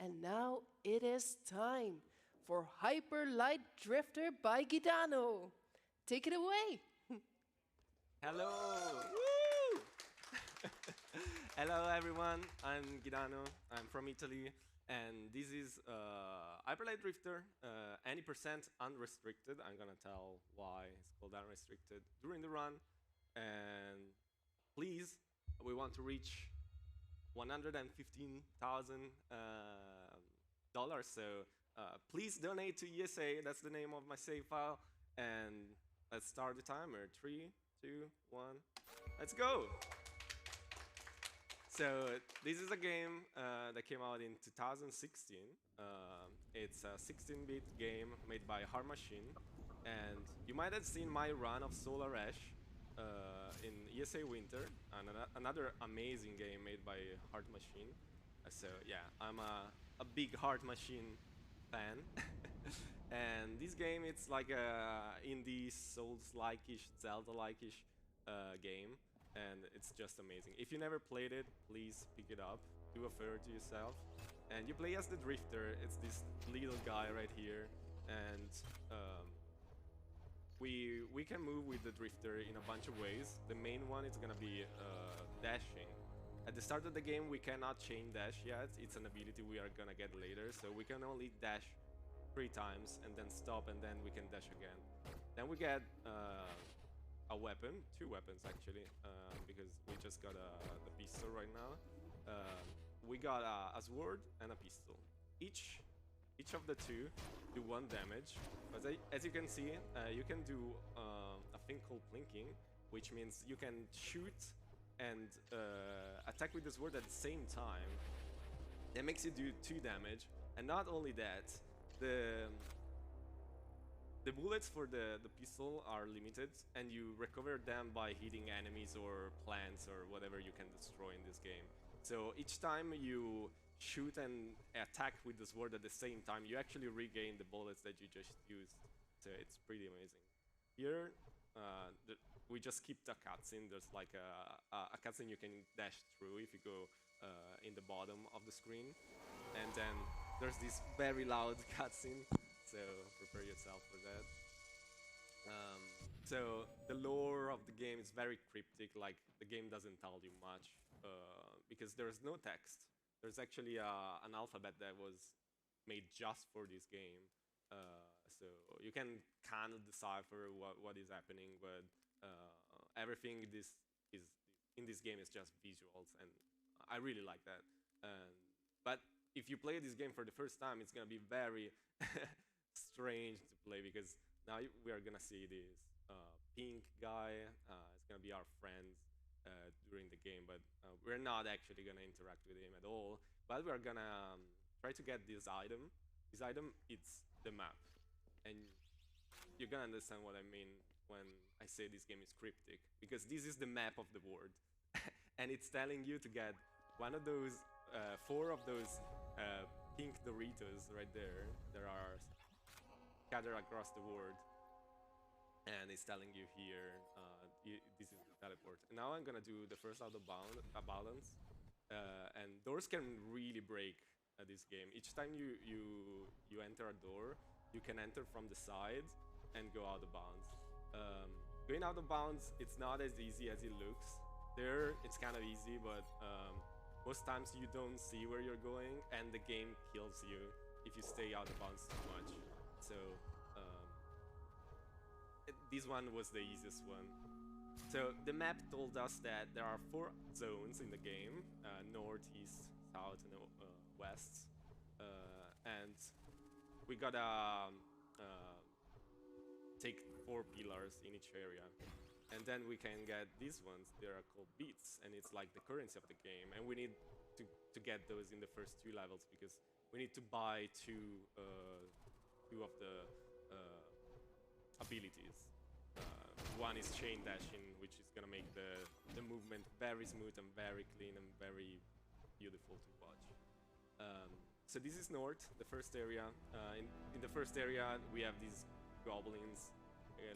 And now it is time for Hyper Light Drifter by Guidano. Take it away. Hello! Woo! Hello everyone, I'm Guidano, I'm from Italy, and this is Hyperlight Drifter, any percent unrestricted. I'm gonna tell why it's called unrestricted during the run. And please, we want to reach $115,000, so please donate to ESA, that's the name of my save file, and let's start the timer. 3, 2, 1, let's go! So this is a game that came out in 2016. It's a 16-bit game made by Hard Machine, and you might have seen my run of Solar Ash in ESA Winter, and another amazing game made by Hard Machine. So yeah, I'm a big Hard Machine fan. And this game, it's like a indie Souls-like-ish, Zelda-like-ish game, and it's just amazing. If you never played it, please pick it up, do a favor to yourself. And you play as the Drifter. It's this little guy right here, and we can move with the Drifter in a bunch of ways. The main one is gonna be dashing. At the start of the game, we cannot chain dash yet. It's an ability we are gonna get later, so we can only dash 3 times and then stop, and then we can dash again. Then we get a weapon, 2 weapons actually, because we just got the pistol right now. We got a sword and a pistol. Each of the 2 do 1 damage. But as you can see, you can do a thing called plinking, which means you can shoot and attack with the sword at the same time. That makes you do 2 damage. And not only that, the bullets for the pistol are limited, and you recover them by hitting enemies or plants or whatever you can destroy in this game. So each time you shoot and attack with the sword at the same time, you actually regain the bullets that you just used. So it's pretty amazing. Here, we just skipped a cutscene. There's like a cutscene you can dash through if you go in the bottom of the screen. And then there's this very loud cutscene, so prepare yourself for that. So the lore of the game is very cryptic, like the game doesn't tell you much, because there's no text. There's actually an alphabet that was made just for this game, so you can kind of decipher what is happening, but everything in this game is just visuals, and I really like that. But if you play this game for the first time, it's gonna be very strange to play, because now we are gonna see this pink guy. It's gonna be our friend during the game, but we're not actually gonna interact with him at all. But we're gonna try to get this item. This item, it's the map, and you're gonna understand what I mean when I say this game is cryptic, because this is the map of the world, and it's telling you to get one of those 4 of those pink Doritos right there. There are scattered across the world, and it's telling you here this is the teleport. And now I'm gonna do the first out of balance, and doors can really break this game. Each time you enter a door, you can enter from the side and go out of bounds. Going out of bounds, it's not as easy as it looks. There, it's kind of easy, but most times you don't see where you're going, and the game kills you if you stay out of bounds too much. So this one was the easiest one. So the map told us that there are 4 zones in the game: north, east, south, and west. And we gotta take 4 pillars in each area. And then we can get these ones. They are called beats, and it's like the currency of the game. And we need to get those in the first 2 levels, because we need to buy 2 of the abilities. One is chain dashing, which is gonna make the movement very smooth and very clean and very beautiful to watch. So this is north, the first area. In the first area, we have these goblins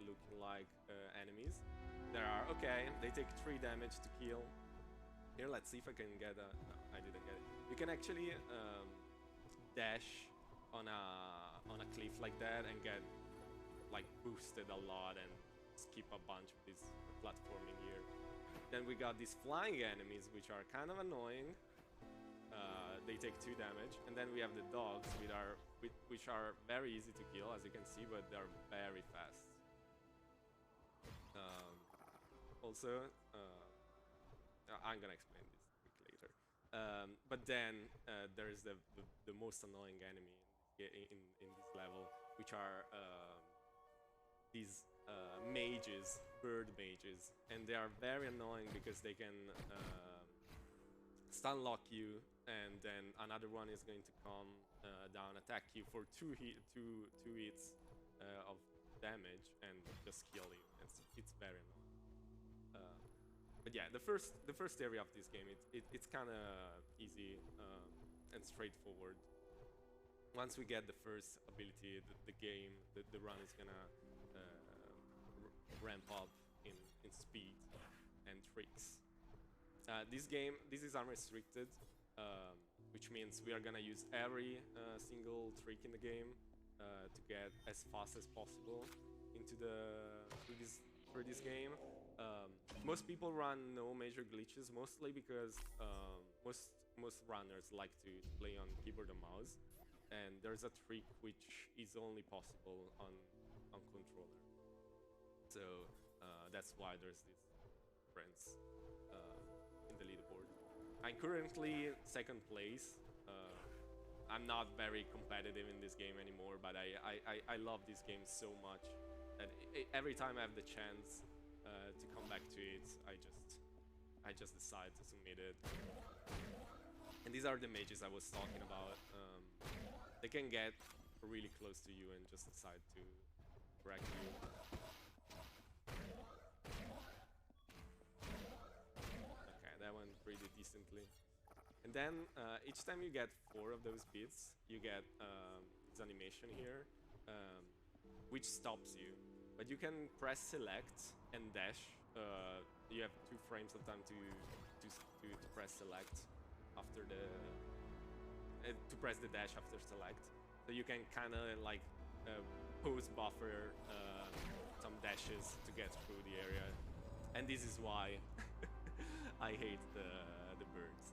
looking like enemies. They take 3 damage to kill. Here, let's see if I can get a... No, I didn't get it. You can actually dash on a cliff like that and get like boosted a lot and skip a bunch of this platforming here. Then we got these flying enemies, which are kind of annoying. They take 2 damage, and then we have the dogs, which are very easy to kill, as you can see, but they're very fast. Also, I'm gonna explain this later. But then there's the most annoying enemy in this level, which are these mages, bird mages, and they are very annoying because they can stun lock you, and then another one is going to come down, attack you for 2 hits of damage and just kill you. It's very annoying. But yeah, the first area of this game, it's kind of easy and straightforward. Once we get the first ability, the game, the run is gonna ramp up in speed and tricks. This is unrestricted, which means we are gonna use every single trick in the game to get as fast as possible through this game. Most people run no major glitches, mostly because most runners like to play on keyboard and mouse, and there's a trick which is only possible on controller. So that's why there's this difference in the leaderboard. I'm currently 2nd place. I'm not very competitive in this game anymore, but I love this game so much that every time I have the chance to come back to it, I just decide to submit it. And these are the mages I was talking about. They can get really close to you and just decide to wreck you. Okay, that went pretty decently. And then each time you get 4 of those bits, you get this animation here, which stops you. But you can press select and dash. You have 2 frames of time to press select after to press the dash after select. So you can kind of like pause buffer some dashes to get through the area. And this is why I hate the birds.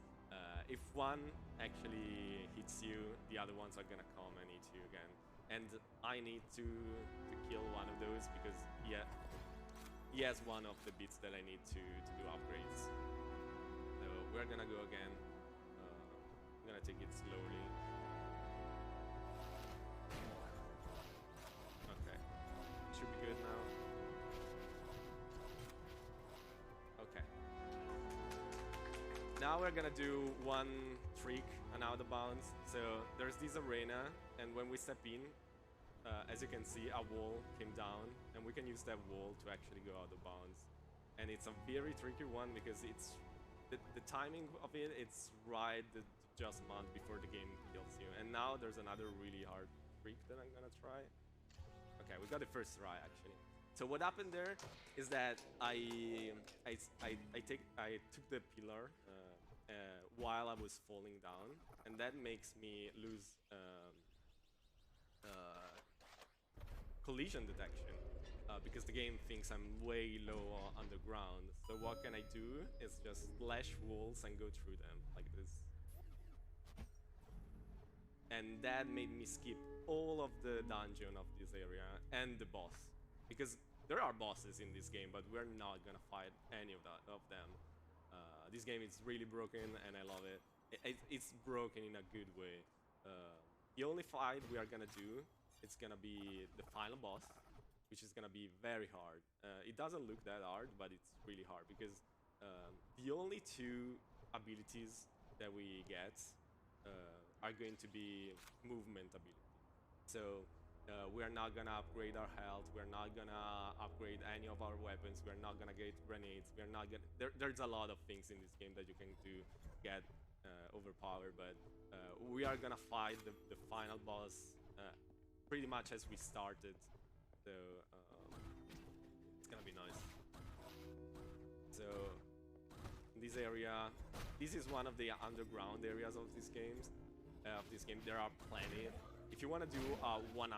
If one actually hits you, the other ones are gonna come and hit you again. And I need to kill one of those because he has one of the bits that I need to do upgrades. So we're gonna go again. I'm gonna take it slowly. Okay, should be good now. Okay. Now we're gonna do one trick, an out of bounds. So there's this arena, and when we step in, as you can see, a wall came down, and we can use that wall to actually go out of bounds. And it's a very tricky one because it's the timing of it, it's right just a month before the game kills you. And now there's another really hard trick that I'm gonna try. Okay, we got the first try actually. So what happened there is that I took the pillar while I was falling down, and that makes me lose collision detection because the game thinks I'm way low underground. So what can I do is just slash walls and go through them like this. And that made me skip all of the dungeon of this area and the boss, because there are bosses in this game, but we're not gonna fight any of them. This game is really broken, and I love it. It's broken in a good way. The only fight we are gonna do, it's gonna be the final boss, which is gonna be very hard. It doesn't look that hard, but it's really hard because the only 2 abilities that we get are going to be movement ability. So we are not gonna upgrade our health. We're not gonna upgrade any of our weapons. We're not gonna get grenades. We're not gonna. There's a lot of things in this game that you can do get overpowered, but we are gonna fight the final boss pretty much as we started. So it's gonna be nice. So in this area, this is one of the underground areas of this game. this game. There are plenty. If you want to do a 100%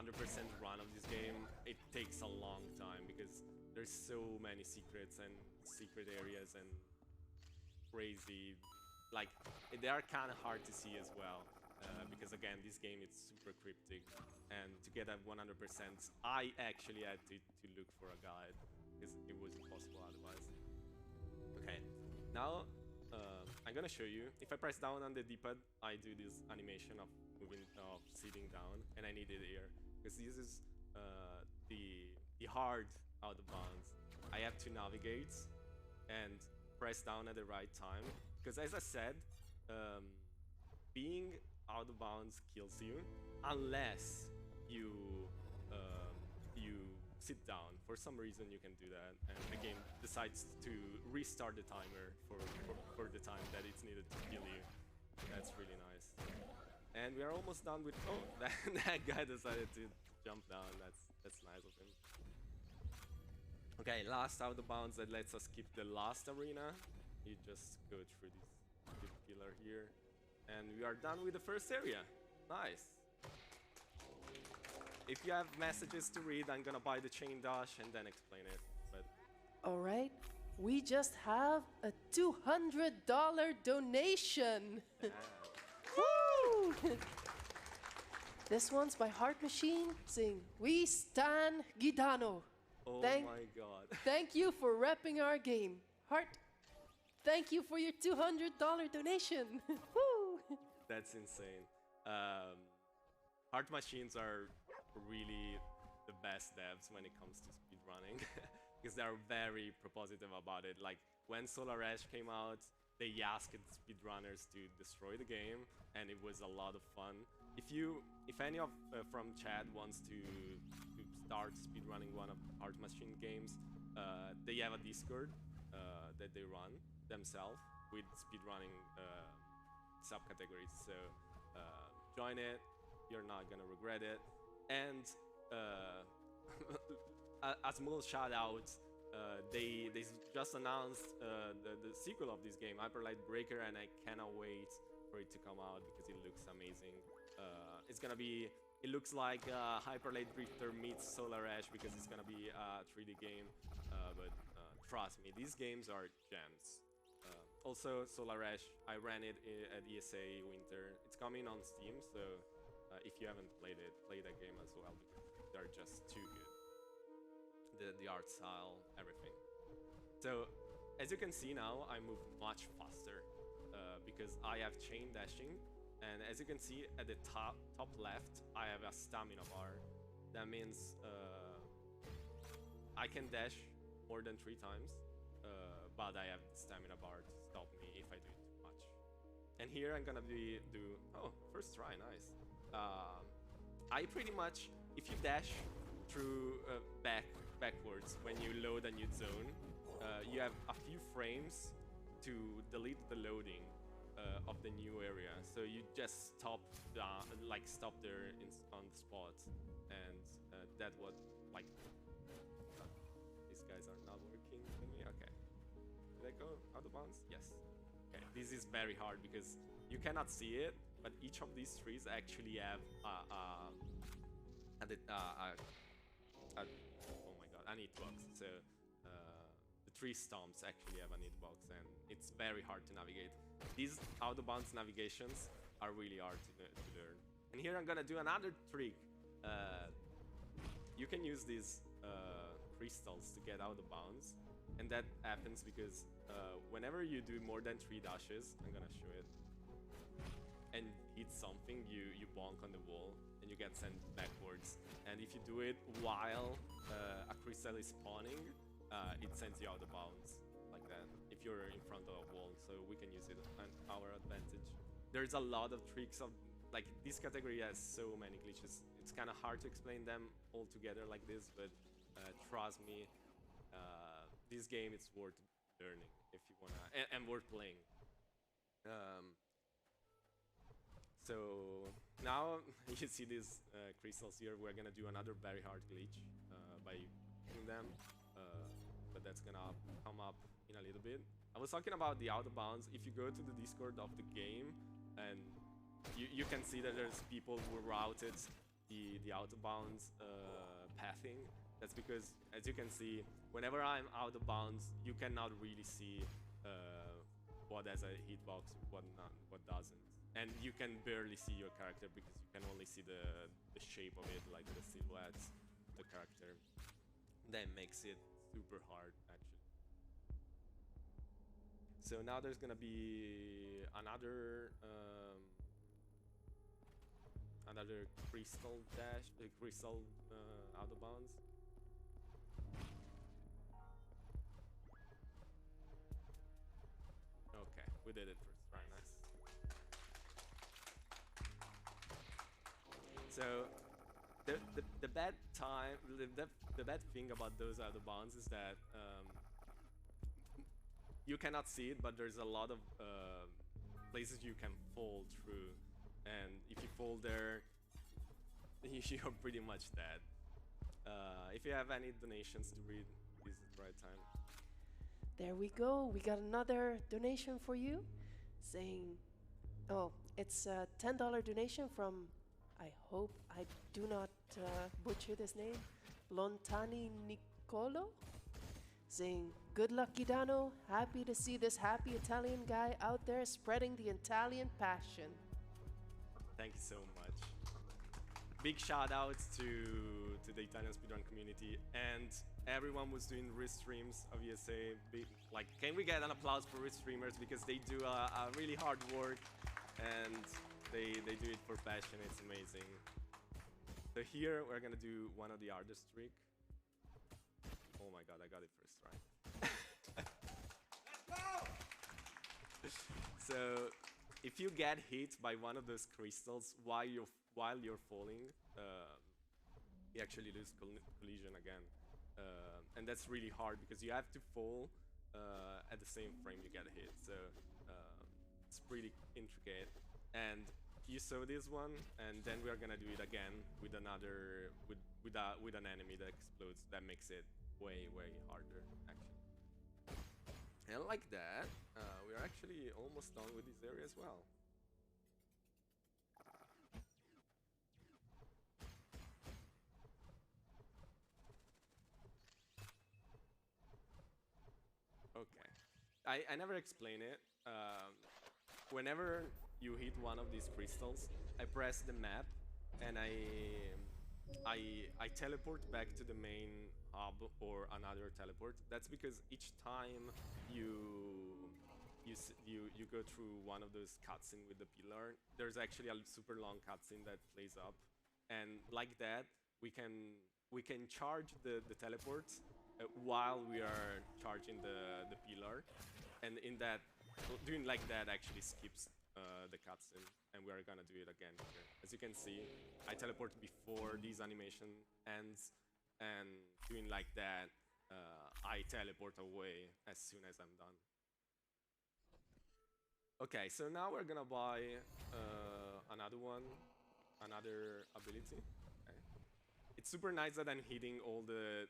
run of this game, it takes a long time because there's so many secrets and secret areas and crazy, like they are kind of hard to see as well because again this game is super cryptic, and to get at 100% I actually had to look for a guide because it was impossible otherwise. Okay, now I'm gonna show you. If I press down on the D-pad, I do this animation of sitting down, and I need it here because this is the hard out of bounds. I have to navigate and press down at the right time because, as I said, being out of bounds kills you unless you sit down. For some reason you can do that, and the game decides to restart the timer for the time that it's needed to kill you. That's really nice. And we are almost done with... Oh, that guy decided to jump down. That's nice of him. Okay, last out of bounds that lets us skip the last arena. You just go through this pillar here, and we are done with the first area. Nice. If you have messages to read, I'm gonna buy the chain dash and then explain it. But All right, we just have a $200 donation. Woo! This one's by Heart Machine, saying, "We stan Gidano." oh my god. Thank you for repping our game. Heart, thank you for your $200 donation. Woo! That's insane. Heart machines are really the best devs when it comes to speedrunning because they're very propositive about it. Like when Solar Ash came out, they asked speedrunners to destroy the game, and it was a lot of fun. If any of from chat wants to start speedrunning one of Heart Machine games, they have a Discord that they run themselves with speedrunning subcategories. So join it. You're not gonna regret it. And a small shout out, they just announced the sequel of this game, Hyper Light Breaker, and I cannot wait for it to come out because it looks amazing. It looks like Hyper Light Drifter meets Solar Ash because it's gonna be a 3D game, but trust me, these games are gems. Also, Solar Ash, I ran it at ESA Winter. It's coming on Steam, so if you haven't played it, play that game as well because they're just too good. The art style, everything. So, as you can see now, I move much faster because I have chain dashing, and as you can see at the top left, I have a stamina bar. That means I can dash more than 3 times, but I have the stamina bar to stop me if I do it too much. And here I'm gonna oh, first try, nice. I pretty much, if you dash through backwards when you load a new zone, you have a few frames to delete the loading of the new area. So you just stop there on the spot, and that what like these guys are not working for me. Okay, did I go out of bounds? Yes. Okay, this is very hard because you cannot see it, but each of these trees actually have oh my god, an hitbox. So the tree stumps actually have an hitbox, and it's very hard to navigate. These out of bounds navigations are really hard to learn. And here I'm gonna do another trick. You can use these crystals to get out of bounds, and that happens because whenever you do more than 3 dashes, I'm gonna show it, and hit something, you bonk on the wall and you get sent backwards. And if you do it while a crystal is spawning, it sends you out of bounds like that if you're in front of a wall. So we can use it on our advantage. There's a lot of tricks of like this category has so many glitches. It's kind of hard to explain them all together like this, but trust me, this game it's worth learning if you wanna and worth playing. So now you see these crystals here. We're gonna do another very hard glitch by hitting them, but that's gonna come up in a little bit. I was talking about the out of bounds. If you go to the Discord of the game and you can see that there's people who routed the out of bounds pathing. That's because, as you can see, whenever I'm out of bounds, you cannot really see what has a hitbox, what not, what doesn't, and you can barely see your character because you can only see the shape of it, like the silhouettes of the character. That makes it super hard, actually. So now there's gonna be another another crystal dash, crystal out of bounds. Okay, we did it first try, nice. So the bad time, the bad thing about those out of bounds is that you cannot see it, but there's a lot of places you can fall through, and if you fall there, you're pretty much dead. If you have any donations to read, this is the right time. There we go. We got another donation for you saying, oh, it's a $10 donation from, I hope I do not butcher this name, Lontani Nicolo, saying, good luck, Gidano. Happy to see this happy Italian guy out there spreading the Italian passion. Thank you so much. Big shout outs to the Italian speedrun community and everyone who's doing Restreams of ESA. Like, can we get an applause for Restreamers, because they do a really hard work and they do it for passion. It's amazing. So here we're gonna do one of the hardest trick. Oh my god, I got it first try. So if you get hit by one of those crystals while you're falling, you actually lose collision again, and that's really hard because you have to fall at the same frame you get hit. So it's pretty intricate, and you saw this one, and then we are gonna do it again with another with an enemy that explodes. That makes it way harder, actually. And like that, we are actually almost done with this area as well. Okay, I never explain it. Whenever you hit one of these crystals, I press the map and I teleport back to the main hub or another teleport. That's because each time you go through one of those cutscenes with the pillar, there's actually a super long cutscene that plays up, and like that we can charge the teleport while we are charging the pillar, and in that doing like that actually skips the cutscene, and we are gonna do it again here. As you can see, I teleport before this animation ends, and doing like that, I teleport away as soon as I'm done. Okay, so now we're gonna buy another ability. Okay. It's super nice that I'm hitting all the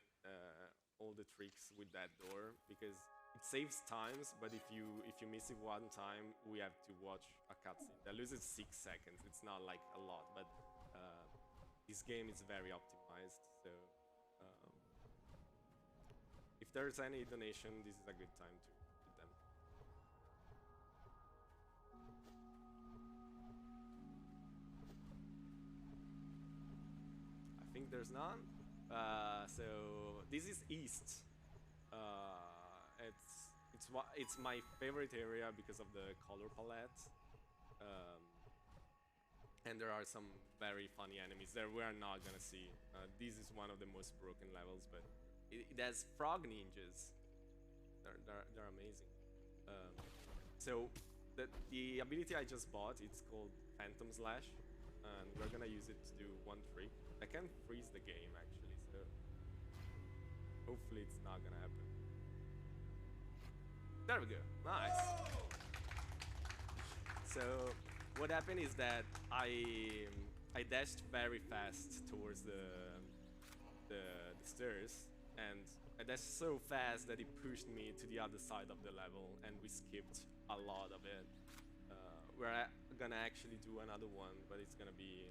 tricks with that door, because it saves times, but if you miss it one time, we have to watch a cutscene. That loses 6 seconds. It's not like a lot, but this game is very optimized, so if there's any donation, this is a good time to hit them. I think there's none. So this is East. It's my favorite area because of the color palette, and there are some very funny enemies that we are not gonna see. This is one of the most broken levels, but it has frog ninjas. They're amazing. So the ability I just bought, it's called Phantom Slash, and we're gonna use it to do one trick. I can freeze the game actually, so hopefully it's not gonna happen. There we go, nice. So what happened is that I dashed very fast towards the stairs, and I dashed so fast that it pushed me to the other side of the level, and we skipped a lot of it. gonna actually do another one, but it's gonna be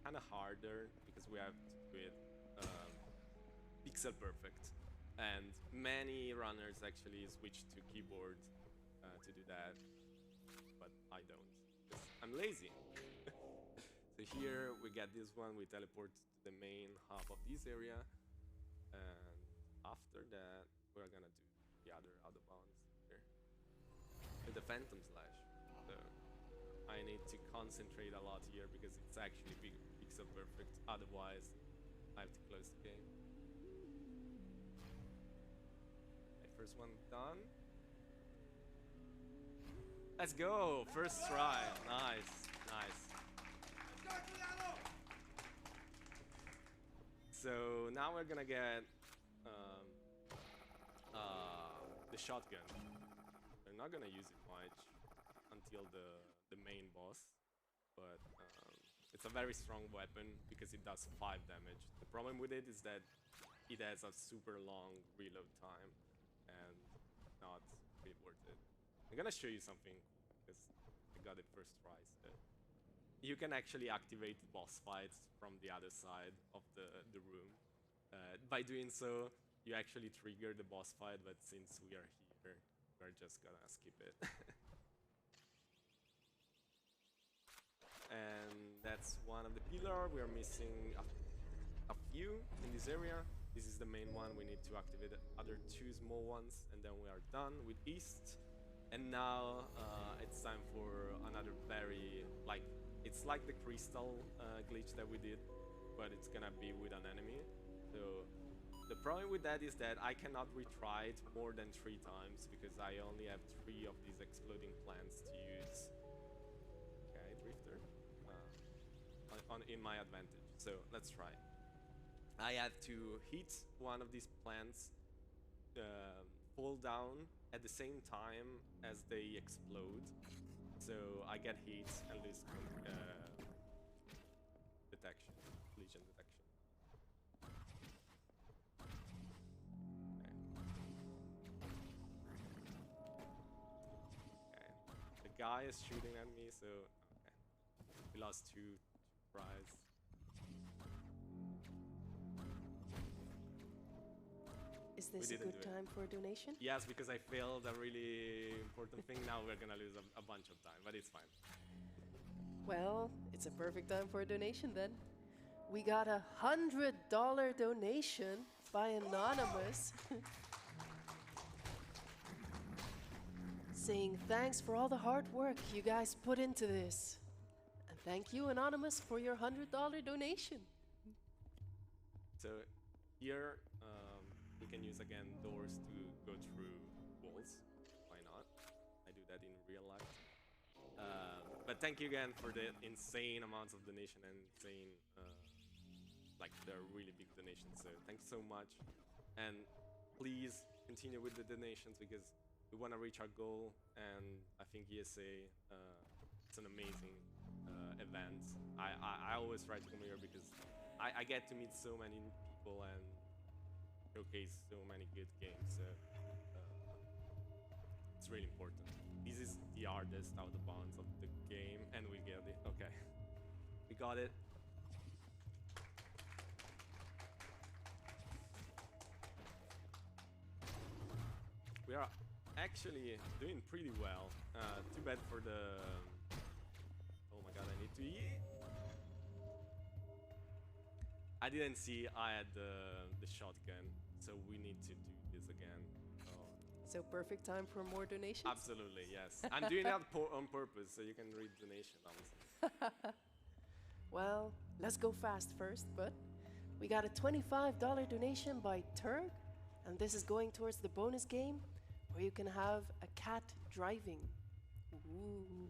kind of harder because we have to do it pixel perfect, and many runners actually switch to keyboard to do that, but I don't, because I'm lazy. So here we get this one, we teleport to the main hub of this area, and after that we're gonna do the other out of bounds here with the Phantom Slash. So I need to concentrate a lot here because it's actually pixel perfect, otherwise I have to close the game. Okay, first one done. Let's go! First try. Nice, nice. So now we're gonna get the shotgun. We're not gonna use it much until the main boss, but it's a very strong weapon because it does 5 damage. The problem with it is that it has a super long reload time and not really worth it. I'm gonna show you something because I got it first try. So you can actually activate boss fights from the other side of the room. By doing so, you actually trigger the boss fight, but since we are here, we're just gonna skip it. And that's one of the pillars. We are missing a few in this area. This is the main one. We need to activate the other 2 small ones, and then we are done with East. And now it's time for another very, it's like the crystal glitch that we did, but it's gonna be with an enemy. So the problem with that is that I cannot retry it more than 3 times because I only have 3 of these exploding plants to use. Okay, Drifter. In my advantage. So let's try. I have to hit one of these plants, fall down at the same time as they explode. So I get hit and lose detection, collision detection. Okay. The guy is shooting at me, so okay. We lost 2 tries. Is this a good time for a donation? Yes, because I failed a really important thing. Now we're gonna lose a bunch of time, but it's fine. Well, it's a perfect time for a donation then. We got a $100 donation by Anonymous saying thanks for all the hard work you guys put into this. And thank you, Anonymous, for your $100 donation. So here we can use again doors to go through walls. Why not? I do that in real life. But thank you again for the insane amounts of donation and insane, they're really big donations. So thank you so much, and please continue with the donations because we want to reach our goal. And I think ESA it's an amazing event. I always try to come here because I get to meet so many people and showcase so many good games. So it's really important. This is the hardest out of bounds of the game, and we get it. Okay, we got it. We are actually doing pretty well. Too bad for the... Oh my god, I need to eat. I didn't see I had the shotgun, so we need to do this again. So perfect time for more donations? Absolutely, yes. I'm doing that on purpose, so you can read donation, honestly. Well, let's go fast first, but we got a $25 donation by Turk, and this is going towards the bonus game where you can have a cat driving. Ooh.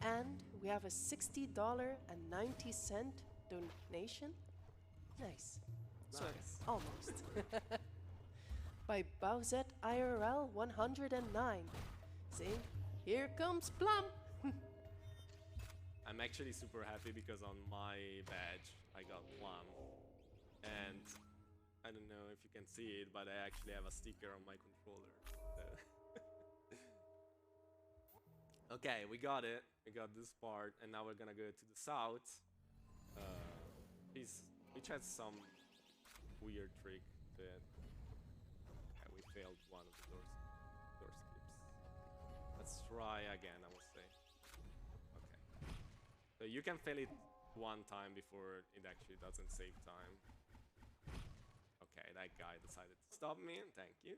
And we have a $60.90 donation. Nice. Sort of. Almost. By Bowsette IRL 109, saying, "Here comes Plum." I'm actually super happy because on my badge I got Plum, and I don't know if you can see it, but I actually have a sticker on my controller. So Okay, we got it. We got this part, and now we're gonna go to the south. Which has some weird trick to it. Okay, we failed one of the door skips. Let's try again, I will say. Okay. So you can fail it one time before it actually doesn't save time. Okay, that guy decided to stop me, thank you.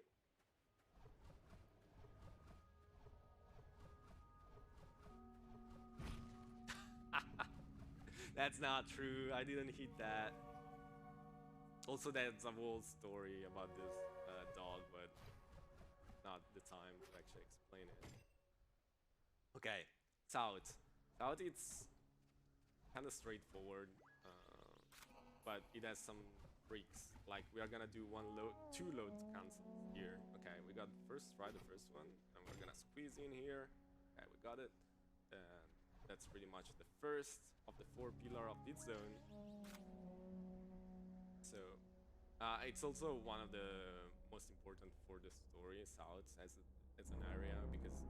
That's not true, I didn't hit that. Also, there's a whole story about this dog, but not the time to actually explain it. Okay, south. South, it's kind of straightforward, but it has some tricks. Like, we are gonna do two load cancels here. Okay, we got the first one, and we're gonna squeeze in here. Okay, we got it. That's pretty much the first of the 4 pillars of this zone. So it's also one of the most important for the story, south as an area, because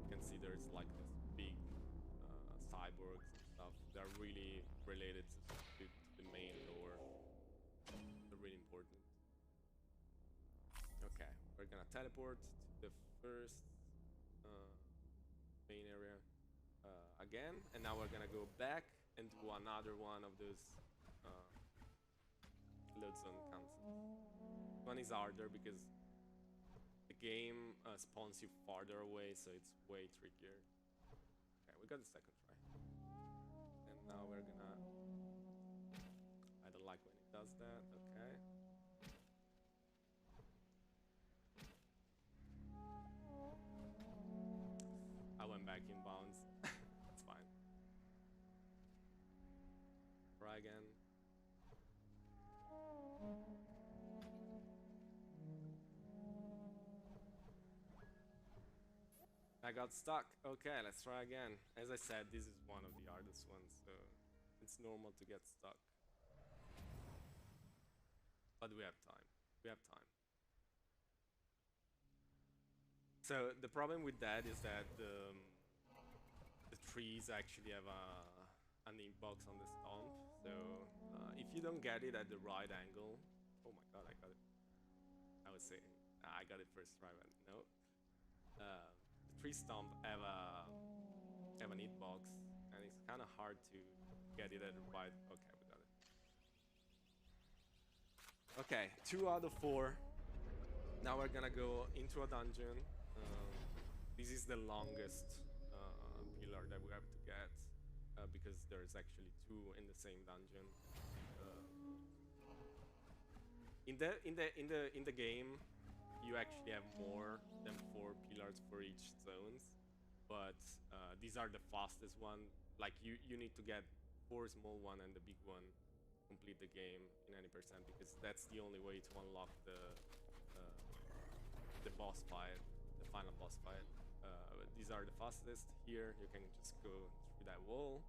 you can see there's like this big cyborgs and stuff. They're really related to the main lore. They're really important. Okay, we're gonna teleport to the first main area again, and now we're gonna go back and do another one of those load zone cancels. One is harder because the game spawns you farther away, so it's way trickier. Okay, we got the second try. And now we're gonna... I don't like when it does that, okay. I went back in bounds. It's fine. Try again. I got stuck. Okay, let's try again. As I said, this is one of the hardest ones, so it's normal to get stuck. But we have time. We have time. So the problem with that is that the trees actually have an inbox on the stomp. So if you don't get it at the right angle, oh my god, I got it. I was saying I got it first try, but no. The tree stomp have an hitbox, and it's kind of hard to get it at the right. Okay, we got it. Okay, 2 out of 4. Now we're gonna go into a dungeon. This is the longest pillar that we have to get because there's actually 2 in the same dungeon. In the game, you actually have more than 4 pillars for each zones, but these are the fastest one. Like you need to get 4 small one and the big one, complete the game in any percent, because that's the only way to unlock the boss fight, the final boss fight. These are the fastest. Here you can just go through that wall,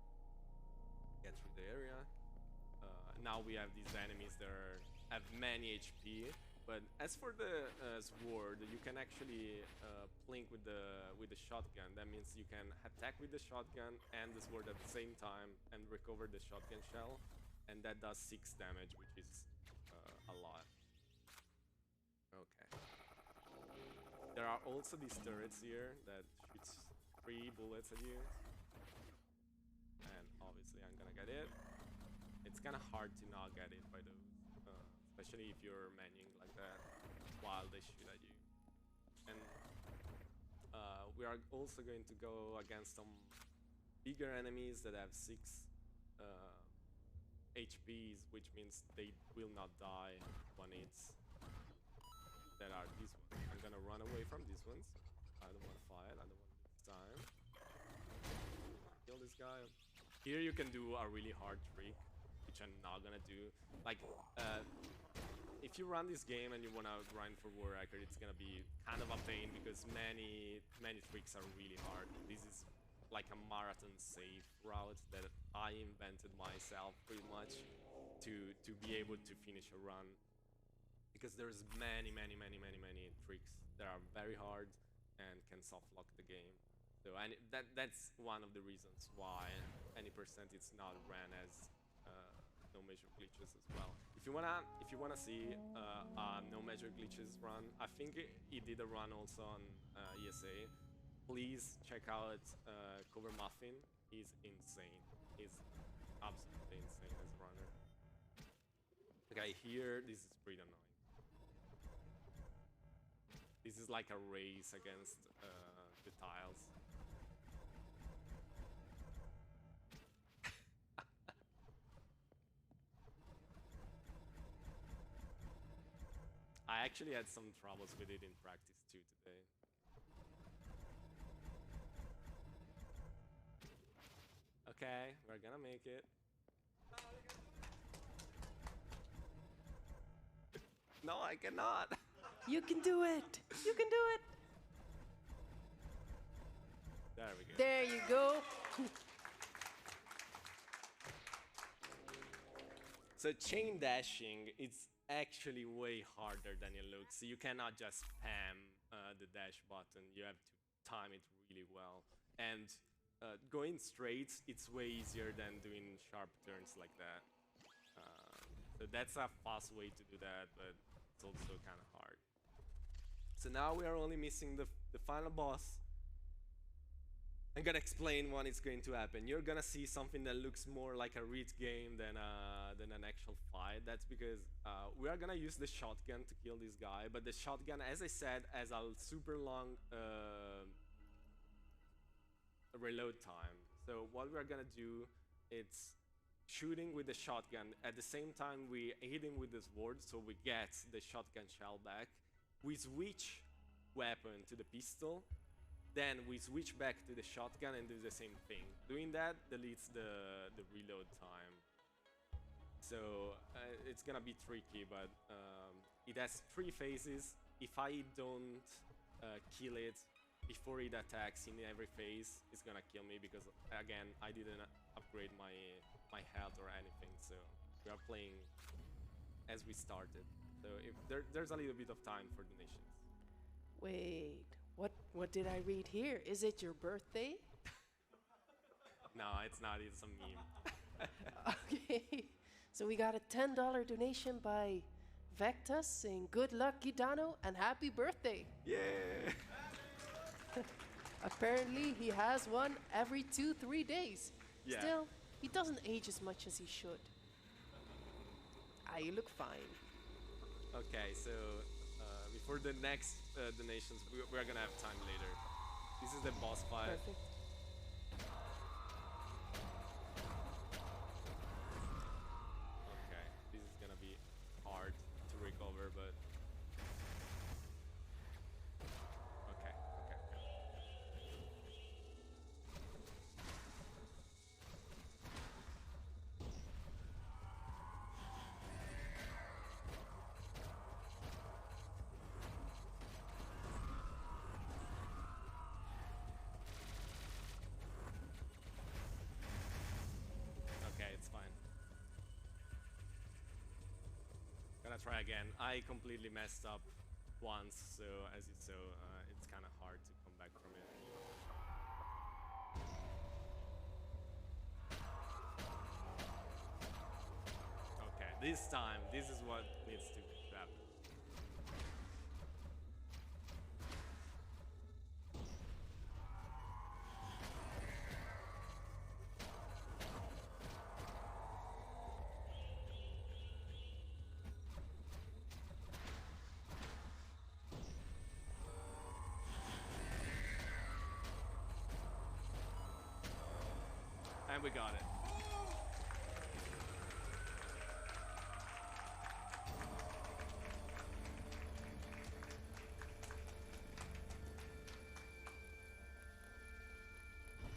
get through the area. Now we have these enemies that have many HP, but as for the sword, you can actually blink with the shotgun. That means you can attack with the shotgun and the sword at the same time and recover the shotgun shell, and that does 6 damage, which is a lot. Okay. There are also these turrets here that shoots 3 bullets at you. And obviously I'm gonna get it. It's kind of hard to not get it by those, especially if you're manning like that while they shoot at you. And we are also going to go against some bigger enemies that have 6 HPs, which means they will not die when it's... That are these ones. I'm gonna run away from these ones. I don't want to fight. I don't want to lose time. Kill this guy. Here you can do a really hard trick, which I'm not gonna do. Like, if you run this game and you wanna grind for war record, it's gonna be kind of a pain because many tricks are really hard. This is like a marathon safe route that I invented myself pretty much to be able to finish a run. Because there's many tricks that are very hard and can soft lock the game. So that's one of the reasons why any percent it's not ran as no major glitches as well. If you wanna see no major glitches run, I think he did a run also on ESA. Please check out Cover Muffin. He's insane. He's absolutely insane as a runner. Okay, here this is pretty annoying. This is like a race against the tiles. I actually had some troubles with it in practice too today. Okay, we're gonna make it. No, I cannot. You can do it. You can do it. There we go. There you go. So chain dashing, it's actually way harder than it looks. You cannot just spam the dash button. You have to time it really well. And going straight, it's way easier than doing sharp turns like that. So that's a fast way to do that, but it's also kind of hard. So now we are only missing the final boss. I'm gonna explain when it's going to happen. You're gonna see something that looks more like a read game than an actual fight. That's because we are gonna use the shotgun to kill this guy, but the shotgun, as I said, has a super long reload time. So what we're gonna do is shooting with the shotgun. At the same time, we hit him with the sword, so we get the shotgun shell back. We switch weapon to the pistol. Then we switch back to the shotgun and do the same thing. Doing that deletes the reload time. So it's gonna be tricky, but it has 3 phases. If I don't kill it before it attacks in every phase, it's gonna kill me because, again, I didn't upgrade my health or anything. So we are playing as we started. So if there's a little bit of time for donations. Wait. What did I read here? Is it your birthday? No, it's not. It's a meme. Okay. So we got a $10 donation by Vectus saying good luck, Gidano, and happy birthday. Yeah. Apparently he has one every 2-3 days. Yeah. Still, he doesn't age as much as he should. You look fine. Okay, so before the next donations, we're gonna have time later. This is the boss fight. Perfect. Okay, this is gonna be hard to recover, but okay. Okay, it's fine. Gonna try again. I completely messed up once, so as you saw, it's kind of hard to come back from it. Okay, this time, this is what needs to happen. And we got it.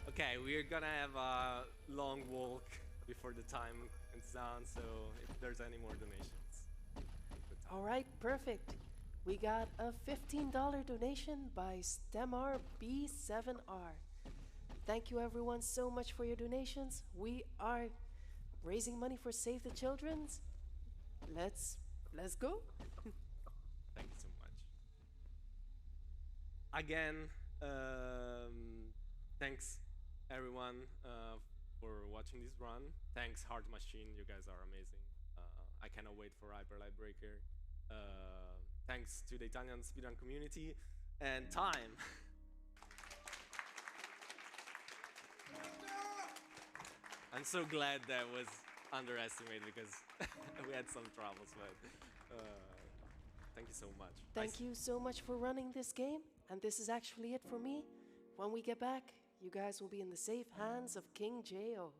Okay, we're gonna have a long walk before the time is done, so if there's any more donations. All right, perfect. We got a $15 donation by Stemar B7R. Thank you everyone so much for your donations. We are raising money for Save the Children's. Let's go. Thank you so much. Again, Thanks everyone for watching this run. Thanks Hard Machine, you guys are amazing. I cannot wait for Hyper Light Breaker. Thanks to the Italian speedrun community and time. I'm so glad that was underestimated because we had some troubles, but thank you so much. Thank you so much for running this game, and this is actually it for me. When we get back, you guys will be in the safe hands of King J.O.